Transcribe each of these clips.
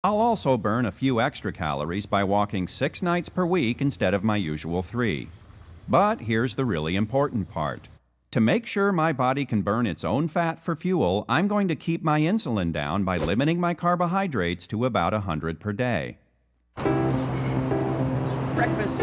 I'll also burn a few extra calories by walking 6 nights per week instead of my usual 3. But here's the really important part. To make sure my body can burn its own fat for fuel, I'm going to keep my insulin down by limiting my carbohydrates to about 100 per day. Breakfast.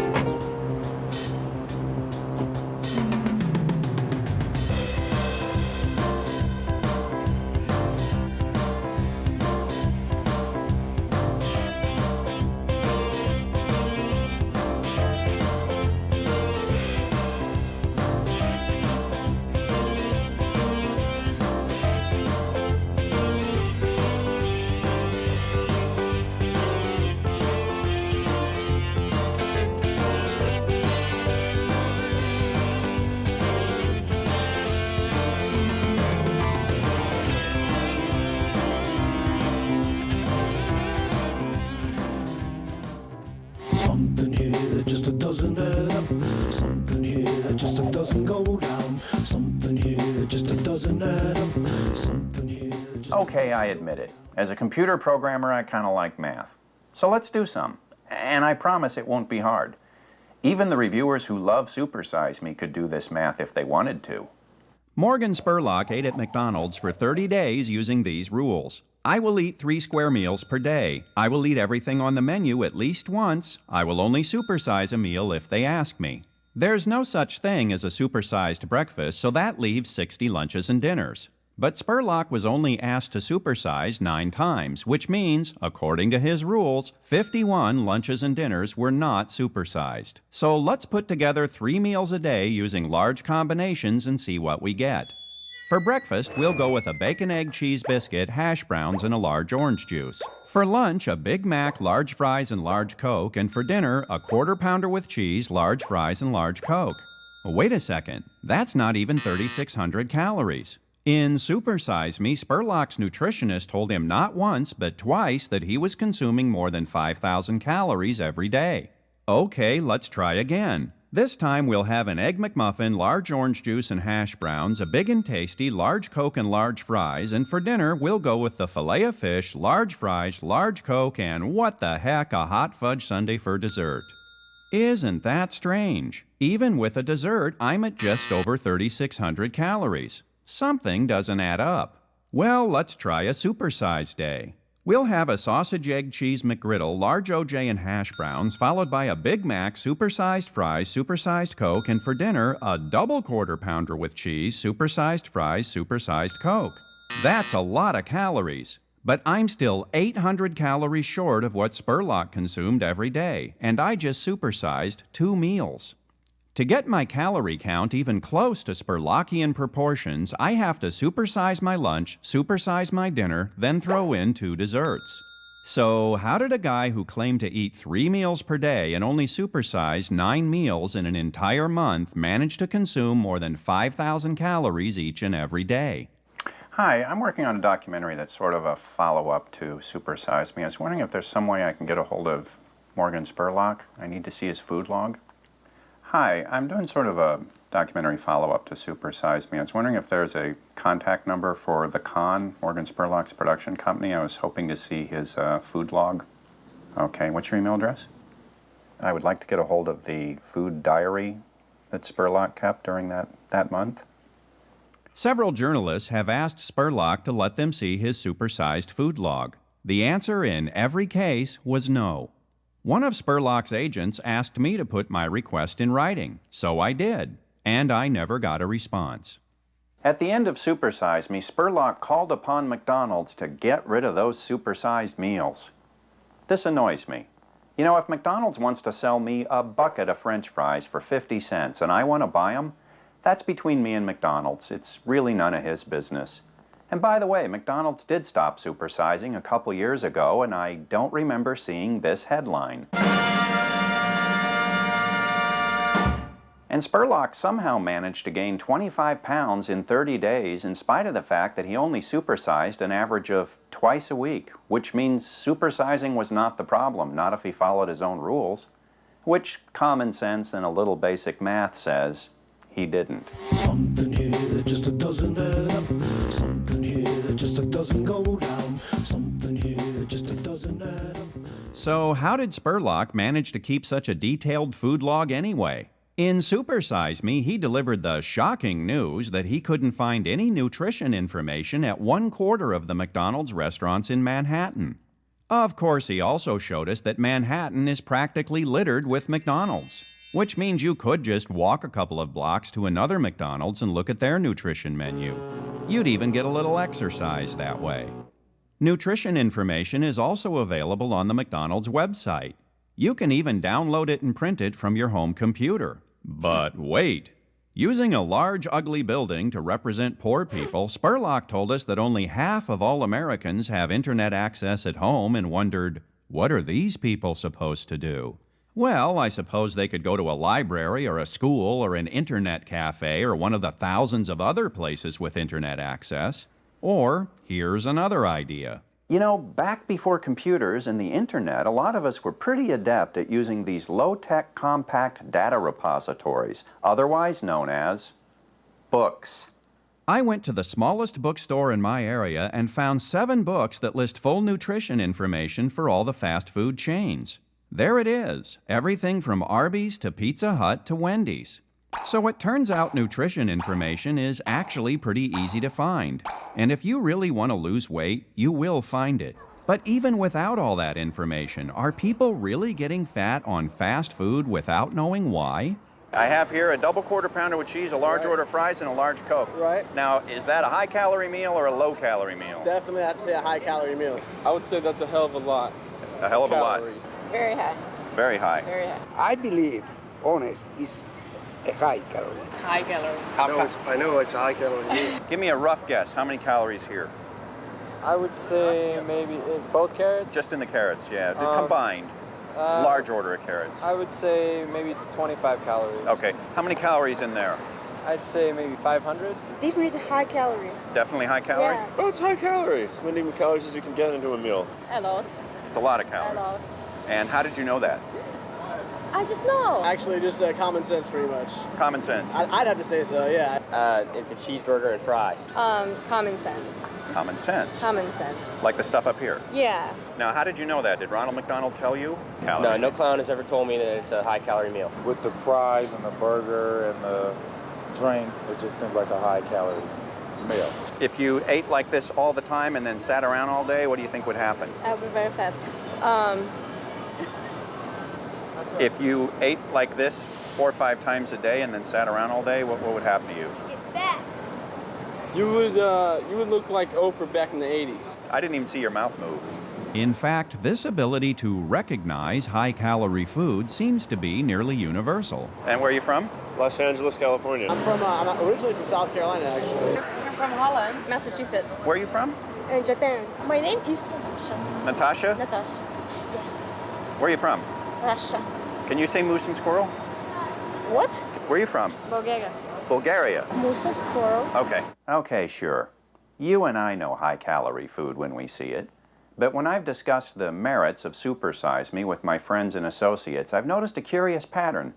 Something here that just doesn't add up. Something here that just doesn't go down. Something here that just doesn't add up. Something here that just... Okay, I admit it. As a computer programmer, I kind of like math. So let's do some. And I promise it won't be hard. Even the reviewers who love Supersize Me could do this math if they wanted to. Morgan Spurlock ate at McDonald's for 30 days using these rules. I will eat 3 square meals per day. I will eat everything on the menu at least once. I will only supersize a meal if they ask me. There's no such thing as a supersized breakfast, so that leaves 60 lunches and dinners. But Spurlock was only asked to supersize 9 times, which means, according to his rules, 51 lunches and dinners were not supersized. So let's put together 3 meals a day using large combinations and see what we get. For breakfast, we'll go with a bacon, egg, cheese biscuit, hash browns, and a large orange juice. For lunch, a Big Mac, large fries, and large Coke. And for dinner, a quarter pounder with cheese, large fries, and large Coke. Wait a second, that's not even 3,600 calories. In Supersize Me, Spurlock's nutritionist told him not once, but twice that he was consuming more than 5,000 calories every day. Okay, let's try again. This time we'll have an Egg McMuffin, large orange juice and hash browns, a Big and Tasty, large Coke and large fries, and for dinner we'll go with the filet of fish, large fries, large Coke, and what the heck, a hot fudge sundae for dessert. Isn't that strange? Even with a dessert, I'm at just over 3,600 calories. Something doesn't add up. Well, let's try a supersize day. We'll have a sausage, egg, cheese McGriddle, large OJ and hash browns, followed by a Big Mac, supersized fries, supersized Coke, and for dinner, a double quarter pounder with cheese, supersized fries, supersized Coke. That's a lot of calories. But I'm still 800 calories short of what Spurlock consumed every day, and I just supersized 2 meals. To get my calorie count even close to Spurlockian proportions, I have to supersize my lunch, supersize my dinner, then throw in 2 desserts. So how did a guy who claimed to eat 3 meals per day and only supersize 9 meals in an entire month manage to consume more than 5,000 calories each and every day? Hi, I'm working on a documentary that's sort of a follow-up to Supersize Me. I was wondering if there's some way I can get a hold of Morgan Spurlock. I need to see his food log. Hi, I'm doing sort of a documentary follow-up to Supersize Me. I was wondering if there's a contact number for the Con, Morgan Spurlock's production company. I was hoping to see his food log. Okay, what's your email address? I would like to get a hold of the food diary that Spurlock kept during that month. Several journalists have asked Spurlock to let them see his supersized food log. The answer in every case was no. One of Spurlock's agents asked me to put my request in writing, so I did, and I never got a response. At the end of Supersize Me, Spurlock called upon McDonald's to get rid of those supersized meals. This annoys me. You know, if McDonald's wants to sell me a bucket of French fries for 50 cents and I want to buy them, that's between me and McDonald's. It's really none of his business. And by the way, McDonald's did stop supersizing a couple years ago, and I don't remember seeing this headline. And Spurlock somehow managed to gain 25 pounds in 30 days in spite of the fact that he only supersized an average of twice a week, which means supersizing was not the problem, not if he followed his own rules, which common sense and a little basic math says he didn't. Something here that just doesn't add up. Something here that just doesn't go down. Something here that just doesn't doesn't add up. So how did Spurlock manage to keep such a detailed food log anyway? In Super Size Me, he delivered the shocking news that he couldn't find any nutrition information at 1/4 of the McDonald's restaurants in Manhattan. Of course, he also showed us that Manhattan is practically littered with McDonald's, which means you could just walk a couple of blocks to another McDonald's and look at their nutrition menu. You'd even get a little exercise that way. Nutrition information is also available on the McDonald's website. You can even download it and print it from your home computer. But wait! Using a large, ugly building to represent poor people, Spurlock told us that only half of all Americans have internet access at home and wondered, what are these people supposed to do? Well, I suppose they could go to a library or a school or an internet cafe or one of the thousands of other places with internet access. Or, here's another idea. You know, back before computers and the internet, a lot of us were pretty adept at using these low-tech compact data repositories, otherwise known as books. I went to the smallest bookstore in my area and found 7 books that list full nutrition information for all the fast food chains. There it is, everything from Arby's to Pizza Hut to Wendy's. So it turns out nutrition information is actually pretty easy to find. And if you really want to lose weight, you will find it. But even without all that information, are people really getting fat on fast food without knowing why? I have here a double quarter pounder with cheese, a large order of fries, and a large Coke. Right. Now, is that a high-calorie meal or a low-calorie meal? Definitely have to say a high-calorie meal. I would say that's a hell of a lot. A hell of a lot. Very high. Very high. Very high. I believe honest is a high calorie. High calorie. I know it's a high-calorie meal. Give me a rough guess. How many calories here? I would say maybe in both carrots. Just in the carrots, yeah. Combined. Large order of carrots. I would say maybe 25 calories. Okay. How many calories in there? I'd say maybe 500. Definitely high calorie. Definitely high calorie? Yeah. Oh, it's high calorie. As many calories as you can get into a meal. A lot. It's a lot of A calories. lot. And how did you know that? I just know. Actually, just common sense, pretty much. Common sense. I'd have to say so, yeah. It's a cheeseburger and fries. Common sense. Common sense. Common sense. Like the stuff up here. Yeah. Now, how did you know that? Did Ronald McDonald tell you? No, no clown has ever told me that it's a high-calorie meal. With the fries and the burger and the drink, it just seemed like a high-calorie meal. If you ate like this all the time and then sat around all day, what do you think would happen? I'll be very fat. If you ate like this 4 or 5 times a day and then sat around all day, what would happen to you? Get fat. You would look like Oprah back in the 80s. I didn't even see your mouth move. In fact, this ability to recognize high-calorie food seems to be nearly universal. And where are you from? Los Angeles, California. I'm originally from South Carolina, actually. I'm from Holland, Massachusetts. Where are you from? In Japan. My name is Natasha. Natasha? Natasha. Yes. Where are you from? Russia. Can you say moose and squirrel? What? Where are you from? Bulgaria. Bulgaria. Moose and squirrel. Okay. Okay, sure. You and I know high-calorie food when we see it. But when I've discussed the merits of Super Size Me with my friends and associates, I've noticed a curious pattern.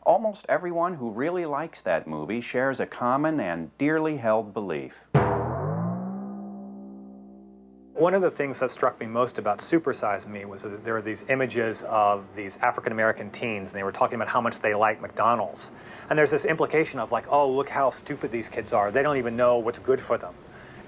Almost everyone who really likes that movie shares a common and dearly held belief. One of the things that struck me most about Super Size Me was that there were these images of these African-American teens, and they were talking about how much they like McDonald's. And there's this implication of like, oh, look how stupid these kids are. They don't even know what's good for them.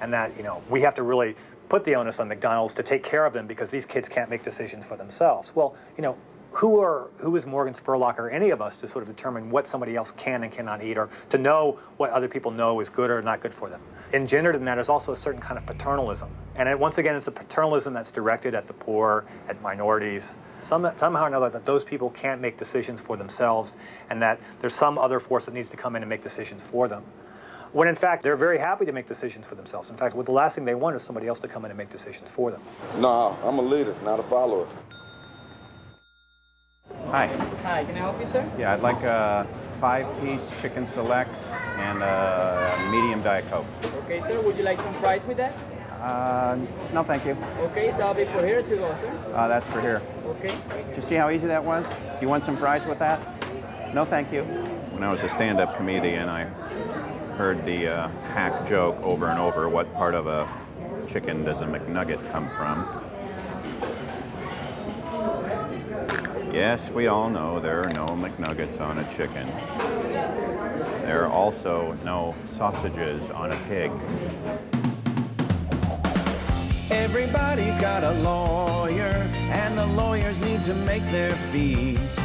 And that, you know, we have to really put the onus on McDonald's to take care of them because these kids can't make decisions for themselves. Well, you know, who is Morgan Spurlock or any of us to sort of determine what somebody else can and cannot eat, or to know what other people know is good or not good for them? Engendered in that is also a certain kind of paternalism. And once again, it's a paternalism that's directed at the poor, at minorities, somehow or another that those people can't make decisions for themselves, and that there's some other force that needs to come in and make decisions for them. When in fact, they're very happy to make decisions for themselves. In fact, the last thing they want is somebody else to come in and make decisions for them. No, I'm a leader, not a follower. Hi. Hi, can I help you, sir? Yeah, I'd like a 5-piece chicken selects and a medium Diet Coke. Okay, sir, would you like some fries with that? No, thank you. Okay, that'll be for here to go, sir. That's for here. Okay. Did you see how easy that was? Do you want some fries with that? No, thank you. When I was a stand-up comedian, I heard the hack joke over and over, what part of a chicken does a McNugget come from? Yes, we all know there are no McNuggets on a chicken. There are also no sausages on a pig. Everybody's got a lawyer, and the lawyers need to make their fees.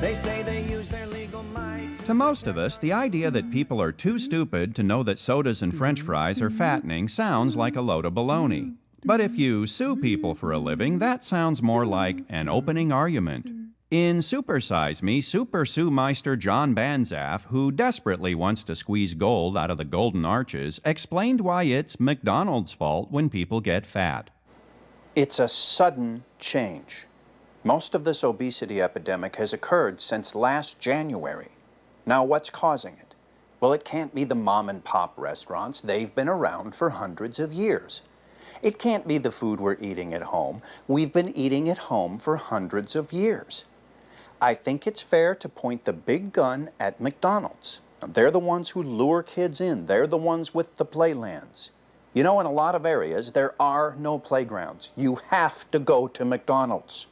They say they use their legal might. To most of us, the idea that people are too stupid to know that sodas and French fries are fattening sounds like a load of baloney. But if you sue people for a living, that sounds more like an opening argument. In Super Size Me, Super Sue Meister John Banzaf, who desperately wants to squeeze gold out of the golden arches, explained why it's McDonald's fault when people get fat. It's a sudden change. Most of this obesity epidemic has occurred since last January. Now, what's causing it? Well, it can't be the mom and pop restaurants. They've been around for hundreds of years. It can't be the food we're eating at home. We've been eating at home for hundreds of years. I think it's fair to point the big gun at McDonald's. They're the ones who lure kids in. They're the ones with the playlands. You know, in a lot of areas, there are no playgrounds. You have to go to McDonald's.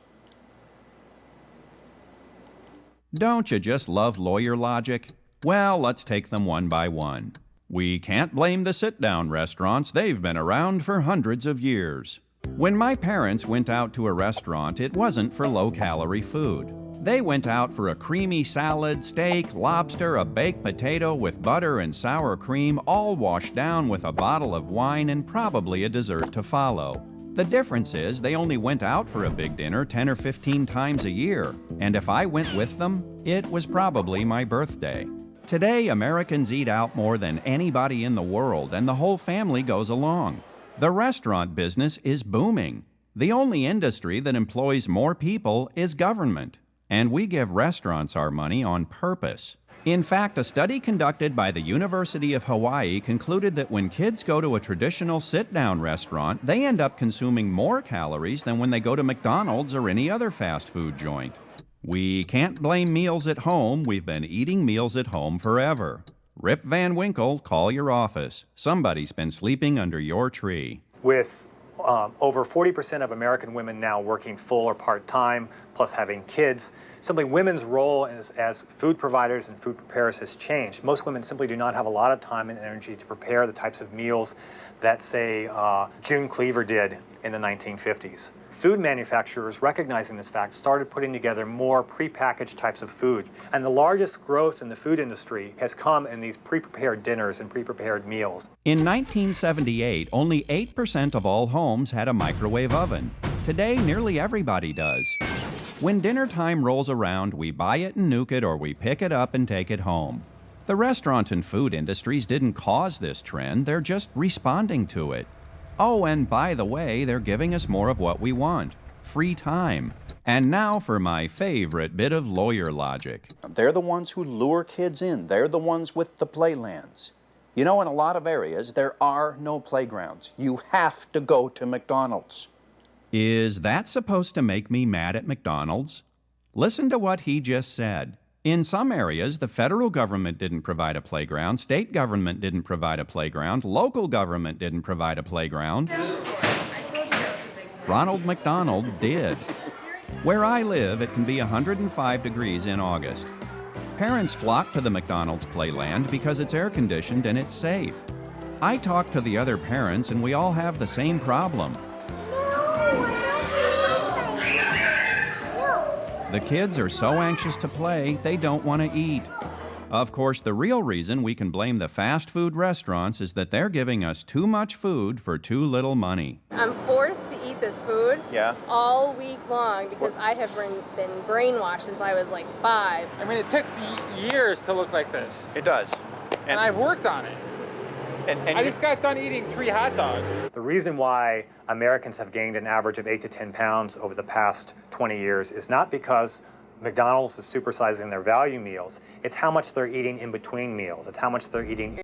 Don't you just love lawyer logic? Well, let's take them one by one. We can't blame the sit-down restaurants. They've been around for hundreds of years. When my parents went out to a restaurant, it wasn't for low-calorie food. They went out for a creamy salad, steak, lobster, a baked potato with butter and sour cream, all washed down with a bottle of wine and probably a dessert to follow. The difference is they only went out for a big dinner 10 or 15 times a year, and if I went with them, it was probably my birthday. Today, Americans eat out more than anybody in the world, and the whole family goes along. The restaurant business is booming. The only industry that employs more people is government. And we give restaurants our money on purpose. In fact, a study conducted by the University of Hawaii concluded that when kids go to a traditional sit-down restaurant, they end up consuming more calories than when they go to McDonald's or any other fast food joint. We can't blame meals at home. We've been eating meals at home forever. Rip Van Winkle, call your office. Somebody's been sleeping under your tree. With over 40% of American women now working full or part-time, plus having kids, simply women's role as food providers and food preparers has changed. Most women simply do not have a lot of time and energy to prepare the types of meals that, say, June Cleaver did in the 1950s. Food manufacturers, recognizing this fact, started putting together more prepackaged types of food. And the largest growth in the food industry has come in these pre-prepared dinners and pre-prepared meals. In 1978, only 8% of all homes had a microwave oven. Today, nearly everybody does. When dinner time rolls around, we buy it and nuke it, or we pick it up and take it home. The restaurant and food industries didn't cause this trend, they're just responding to it. Oh, and by the way, they're giving us more of what we want, free time. And now for my favorite bit of lawyer logic. They're the ones who lure kids in. They're the ones with the playlands. You know, in a lot of areas, there are no playgrounds. You have to go to McDonald's. Is that supposed to make me mad at McDonald's? Listen to what he just said. In some areas, the federal government didn't provide a playground, state government didn't provide a playground, local government didn't provide a playground. Ronald McDonald did. Where I live, it can be 105 degrees in August. Parents flock to the McDonald's playland because it's air-conditioned and it's safe. I talk to the other parents and we all have the same problem. The kids are so anxious to play, they don't want to eat. Of course, the real reason we can blame the fast food restaurants is that they're giving us too much food for too little money. I'm forced to eat this food all week long because I have been brainwashed since I was like 5. I mean, it takes years to look like this. It does. And I've worked on it. And I just got done eating 3 hot dogs. The reason why Americans have gained an average of 8 to 10 pounds over the past 20 years is not because McDonald's is supersizing their value meals. It's how much they're eating in between meals. It's how much they're eating